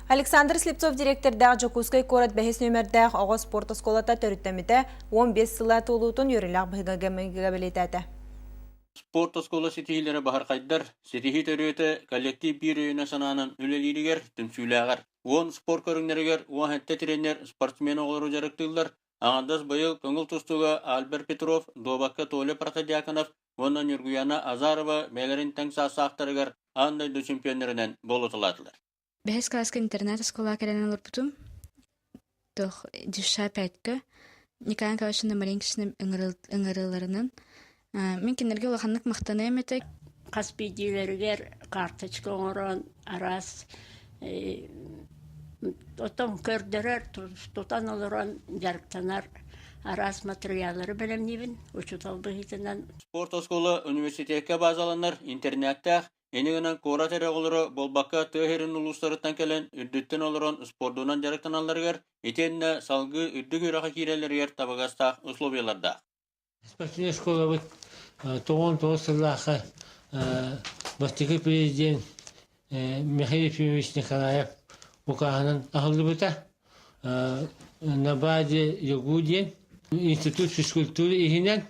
Александр Слепцов директордағы Жокускай корат бәхес нөмірдәғ оғыз спорт осколата төріттеміті 15 сыла толуытын өріліғ бұйға білетәді. Спорт оскола сетихилері бағар қайдар, сетихи төріеті коллектив бір өйіне сананын үлелерігер, түмсүйләғар. Он спорт көріңдерігер, он хәтті тренер, спортсмен оғылыру жарықтылар. Ағандас байыл көңіл тұстуға Альбер Петров, Добакка Толе Протодиаконов, онан Юргуяна Азарова, мәлерін тәң сасы андай ду чемпионерінен болытыладылар. Бәхес класска интернат оскола кәрән олар бұтым. Тоқ дюша пәткі. Николай Николаевичның маленькісінің ұңырыларының. Мен кенерге олақанлық мақтаны әметі. Қаспидилергер карточка оңырын арас. Отын көрдірер, тұтан олырын жарықтанар арас материалары білімнебін. Учутал бұғытынан. Спорт оскола университетке базаланар интернеттәқ. Енігінен қора тәрі олыры болбаққа түйерін ұлыстарыттан кәлін үрдіттен олырын спордуынан жарықтаналарғар, етеніне салғы үрді көріға керелергер табығастақ условияларда. Спортивная школа вот тоғын сыллақы бастығы президент Михаил Ефимович Николаев ұқағының ағылды бұта. На базе Ягуден институт физкультуры егінен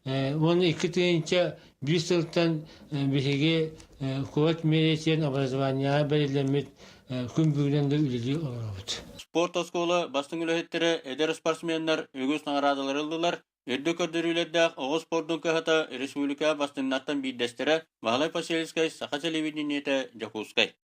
оны 2 түйінші Бюстелтан бігеге кулат меретен образования бәрелемет күн бүгіненді үлелі оларабыд. Спорт осколы бастың үліхеттері әдер спортсменлер өгіз нағарадылар ылдылар. Өрді көрдірілердәқ оғыз спорттың көхата республика бастыңнаттан бейдестері Мағалай Паселискай Сақа телевидениеті Жакускай.